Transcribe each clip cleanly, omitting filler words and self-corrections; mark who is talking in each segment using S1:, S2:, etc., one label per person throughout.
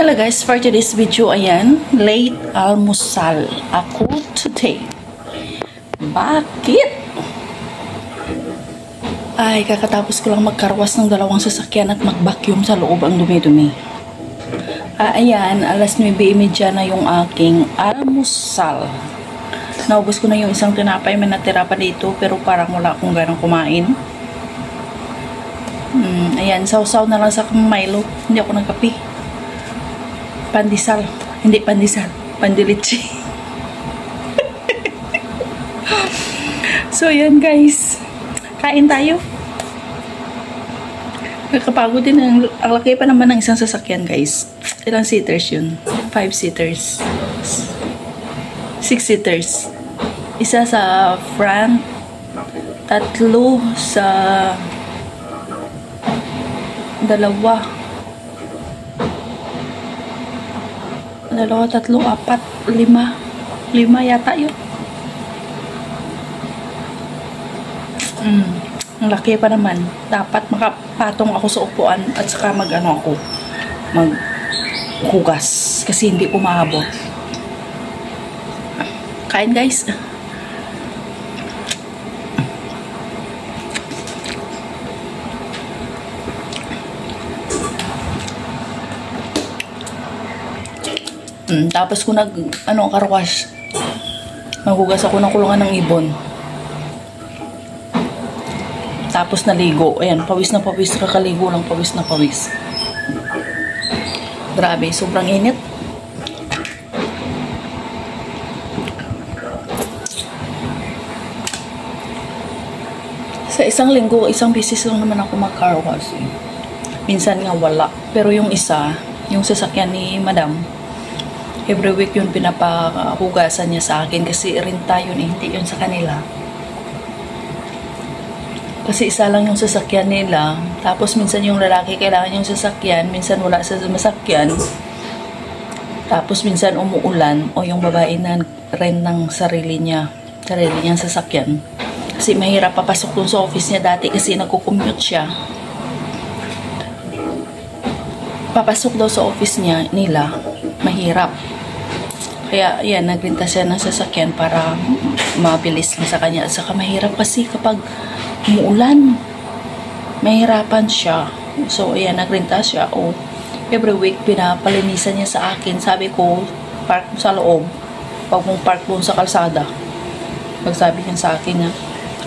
S1: Hello guys, for today's video, ayan, late almusal ako today. Bakit? Ay, kakatapos ko lang magkarwas ng dalawang sasakyan at mag-vacuum sa loob ang dumi-dumi. Ayan, alas 9:30 na yung aking almusal. Naubos ko na yung isang tinapay, may natira pa dito, pero parang wala akong ganang kumain. Ayan, sausaw na lang sa Milo. Hindi ako nagkape. Pandesal. Hindi pandesal. Pandilitsi. So, yan guys. Kain tayo. Nakapagod din. Ang laki pa naman ng isang sasakyan guys. Ilang seaters yun? 5 seaters. 6 seaters. Isa sa front. 3 sa dalawa, 3, 4, 5 yata yun. Ang laki pa naman. Dapat makapatong ako sa upuan at saka maghugas kasi hindi ko maabot. Kain guys. Tapos ko karwash. Maghugas ako ng kulungan ng ibon. Tapos naligo. Ayan, pawis na pawis. Kakaligo lang, pawis na pawis. Grabe, sobrang init. Sa isang linggo, isang beses lang naman ako mag-carwash. Minsan nga wala. Pero yung isa, yung sasakyan ni Madam, every week yun pinapahugasan niya sa akin kasi renta yun hindi yun sa kanila. Kasi isa lang yung sasakyan nila. Tapos minsan yung lalaki kailangan yung sasakyan, minsan wala sa masakyan. Tapos minsan umuulan o yung babae na rent ng sarili niyang sasakyan. Kasi mahirap papasok dun sa office niya dati kasi nagko-commute siya. Papasok daw sa office nila, mahirap. Kaya, yan, nagrinta siya ng sasakyan para mabilis lang sa kanya. At saka mahirap kasi kapag umuulan, mahirapan siya. So, ayan, nagrinta siya. Every week, pinapalinisan niya sa akin. Sabi ko, park mo sa loob. Pag mong park doon sa kalsada. Pag sabi niya sa akin na,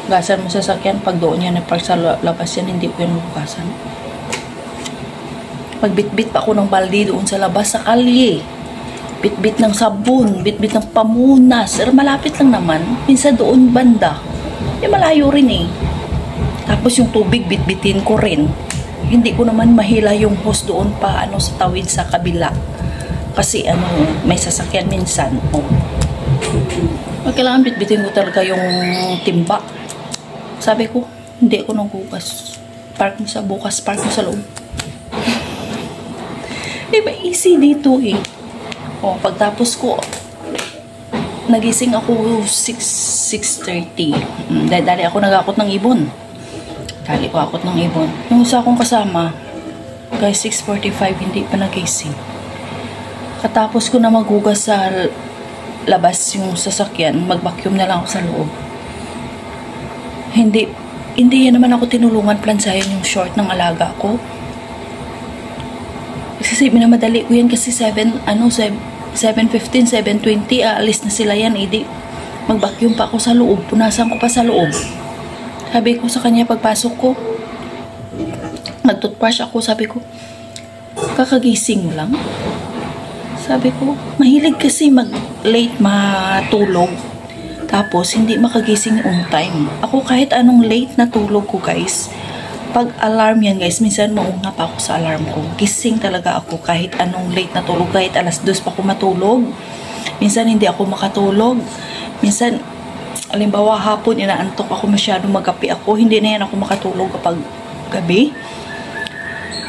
S1: gasan mo sa sasakyan. Pag doon niya na-park sa labas yan, hindi ko yan mabukasan. Magbitbit pa ako ng balde doon sa labas sa kalye. Bitbit ng sabon, bitbit ng pamunas. Malapit lang naman. Minsan doon banda. Malayo rin eh. Tapos yung tubig, bitbitin ko rin. Hindi ko naman mahila yung hose doon pa sa tawid sa kabila. Kasi may sasakyan minsan. Kailangan bitbitin ko talaga yung timba. Sabi ko, hindi ako naghugas. Park mo sa bukas, park mo sa loob. Diba easy dito eh. Pagtapos ko, nagising ako 6:30. Dali ako nag-akot ng ibon. Dali ko akot ng ibon. Yung isa akong kasama, guys, 6:45, hindi pa nagising. Katapos ko na maghugas sa labas yung sasakyan, mag-vacuum na lang ako sa loob. Hindi yan naman ako tinulungan plansayan yung short ng alaga ko. Kasi minamadali ko yan kasi 7:15, 7:20, aalis na sila yan. Mag-vacuum pa ako sa loob. Punasan ko pa sa loob. Sabi ko sa kanya pagpasok ko, nag-toothbrush ako. Sabi ko, kakagising mo lang. Sabi ko, mahilig kasi mag-late matulog. Tapos, hindi makagising on time. Ako kahit anong late na tulog ko guys, pag alarm yan guys, minsan mauna pa ako sa alarm ko. Gising talaga ako kahit anong late na tulog. Kahit alas 2 pa ako matulog. Minsan hindi ako makatulog. Minsan, halimbawa hapon, inaantok ako masyado, magapi ako. Hindi na yan ako makatulog kapag gabi.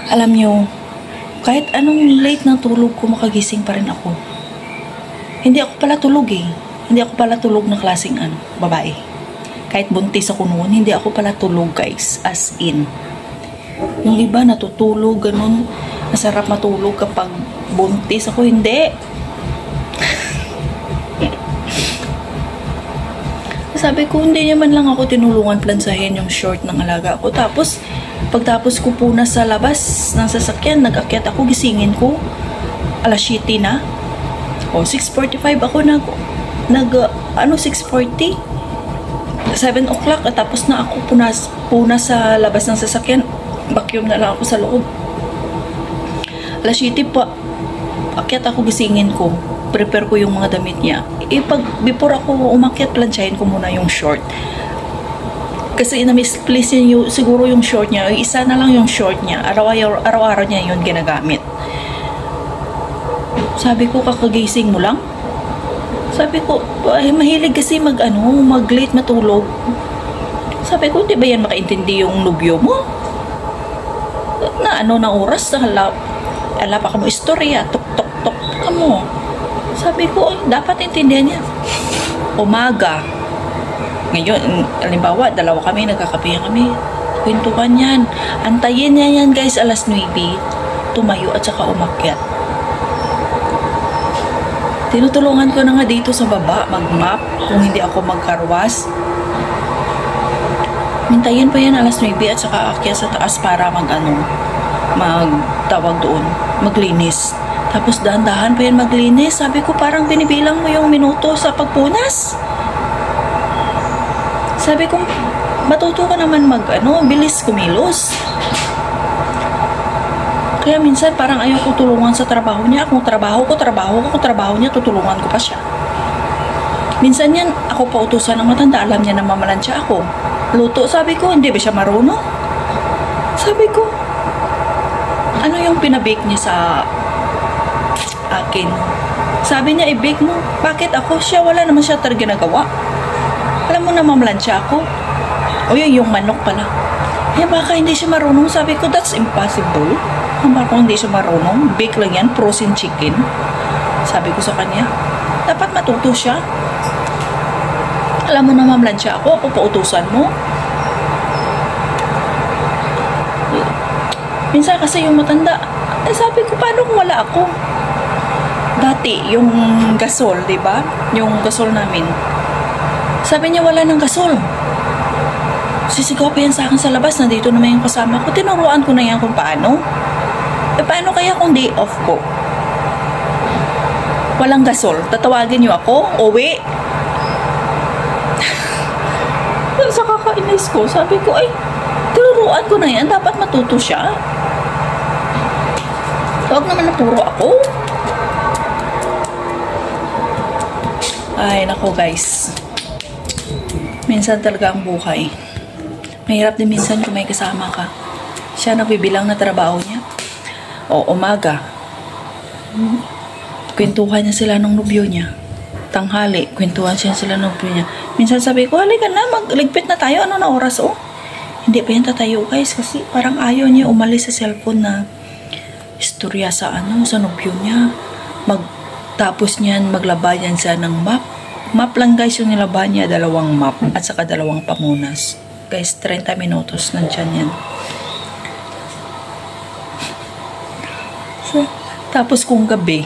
S1: Alam nyo, kahit anong late na tulog ko, makagising pa rin ako. Hindi ako pala tulog eh. Hindi ako pala tulog na klaseng babae. Kahit buntis ako noon, hindi ako pala tulog guys. As in. Yung iba natutulog, ganun. Masarap matulog kapag buntis. Ako hindi. Sabi ko, hindi naman lang ako tinulungan plansahin yung short ng alaga ko. Tapos, pagtapos ko po na sa labas ng sasakyan, nag-akyat ako, gisingin ko. Alas 7 na. O, 6:45 ako 6:40. 7 o'clock. At tapos na ako puna sa labas ng sasakyan. Vacuum na lang ako sa loob. Alas 7 pa. Akyat ako, gisingin ko. Prepare ko yung mga damit niya. Before ako umakyat, plansyahin ko muna yung short. Kasi na-misplace niya siguro yung short niya. Isa na lang yung short niya. Araw-araw niya yun ginagamit. Sabi ko, kakagising mo lang? Sabi ko, mahilig kasi mag-late matulog. Sabi ko, hindi ba yan makaintindi yung nobyo mo? Na oras? Ala pa ka mo istorya. Tok-tok-tok ka mo. Sabi ko, dapat intindihan niya. Umaga. Ngayon, halimbawa, dalawa kami, nagkakapihan kami. Kwentuhan yan. Antayin niya yan, guys, alas 9. Tumayo at saka umakyat. Tinutulungan ko na nga dito sa baba, mag-map, kung hindi ako magkarwas. Mintayin pa yan alas 9 at saka akyat sa taas para magtawag doon, maglinis. Tapos dahan-dahan pa yan maglinis. Sabi ko, parang binibilang mo yung minuto sa pagpunas. Sabi ko, matuto ka naman bilis kumilos. Kaya minsan parang ayaw ko tulungan sa trabaho niya. Kung trabaho ko, kung trabaho niya, tutulungan ko pa siya. Minsan yan, ako pa utusan ng matanda. Alam niya na mamalansya ako. Luto, sabi ko, hindi ba siya marunong? Sabi ko, ano yung pinabake niya sa akin? Sabi niya, i-bake mo. Bakit ako? Wala naman siya talaga ginagawa. Alam mo na mamalansya ako. O yun, yung manok pala. Baka hindi siya marunong. Sabi ko, that's impossible. Baka hindi siya marunong. Bake lang yan, frozen chicken. Sabi ko sa kanya, dapat matuto siya. Alam mo na mamalansya ako pautusan mo. Minsan kasi yung matanda, sabi ko, paano kung wala ako? Dati, yung gasol, diba? Yung gasol namin. Sabi niya, wala ng gasol. Sisigaw pa yan sa akin sa labas. Nandito naman yung kasama ko. Tinuruan ko na yan kung paano. Paano kaya kung day off ko? Walang gasol. Tatawagin niyo ako? Uwi? Sa kakainis ko, sabi ko, tinuruan ko na yan. Dapat matuto siya. Huwag naman naturo ako. Ay, nako guys. Minsan talaga ang buhay. Mahirap din minsan kung may kasama ka. Siya nagbibilang na trabaho niya. O, umaga. Kwentuhan niya sila ng nobyo niya. Tanghali, kwentuhan sila ng nobyo niya. Minsan sabi ko, halika na, magligpit na tayo. Ano na oras, Hindi pa yan tatayo, guys. Kasi parang ayaw niya umalis sa cellphone na istorya sa nobyo niya. Tapos niyan, maglaba yan siya ng map. Map lang, guys, yung nilaba niya. 2 map at saka 2 pamunas. Guys, 30 minutos nandyan yan. Tapos kung gabi,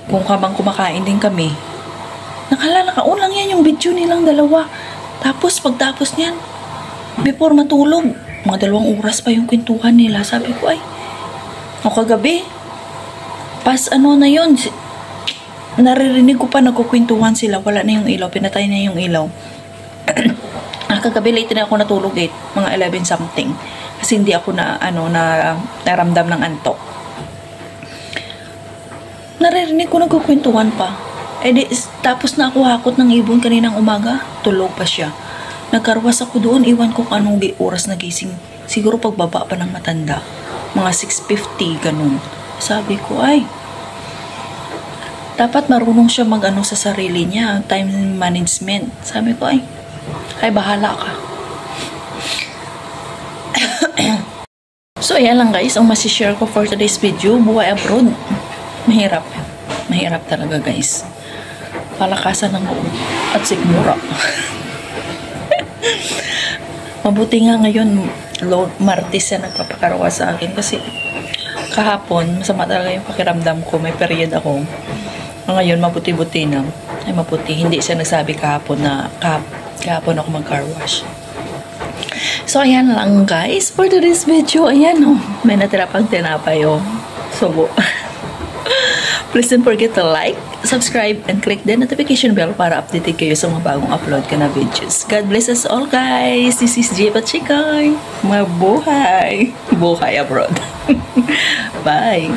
S1: kung habang kumakain din kami, nakaulang yan yung video nilang 2. Tapos pagtapos niyan, before matulog, mga 2 oras pa yung kwentuhan nila. Sabi ko, o kagabi, na yun, naririnig ko pa nagkukwentuhan sila. Wala na yung ilaw, pinatay na yung ilaw. Kagabi late na ako natulog, mga 11 something. Kasi hindi ako naramdam ng antok. Naririnig ko nagkukwentuhan pa. Tapos na ako hakot ng ibon kaninang umaga, tulog pa siya. Nagkarwas ako doon, iwan ko kung anong oras nagising. Siguro pagbaba pa ng matanda. Mga 6:50, ganun. Sabi ko, dapat marunong siya sa sarili niya, time management. Sabi ko, bahala ka. So, ayan lang guys, ang masishare ko for today's video, buhay abroad. Mahirap. Mahirap talaga guys. Palakasan ng loob at sigmura. Mabuti nga ngayon, Martes yan nagpapakarawa sa akin kasi kahapon, masama talaga yung pakiramdam ko. May period ako. Ngayon, mabuti-buti na. Ay, mabuti. Hindi siya nagsabi kahapon na kahapon ako mag-car wash. So, ayan lang guys. For today's video, ayan oh. May natira pang tinapay oh. Subo. Please don't forget to like, subscribe, and click the notification bell para updated kayo sa mga bagong upload ka na videos. God bless us all guys. This is Jay Pachikay. Mabuhay. Buhay abroad. Bye.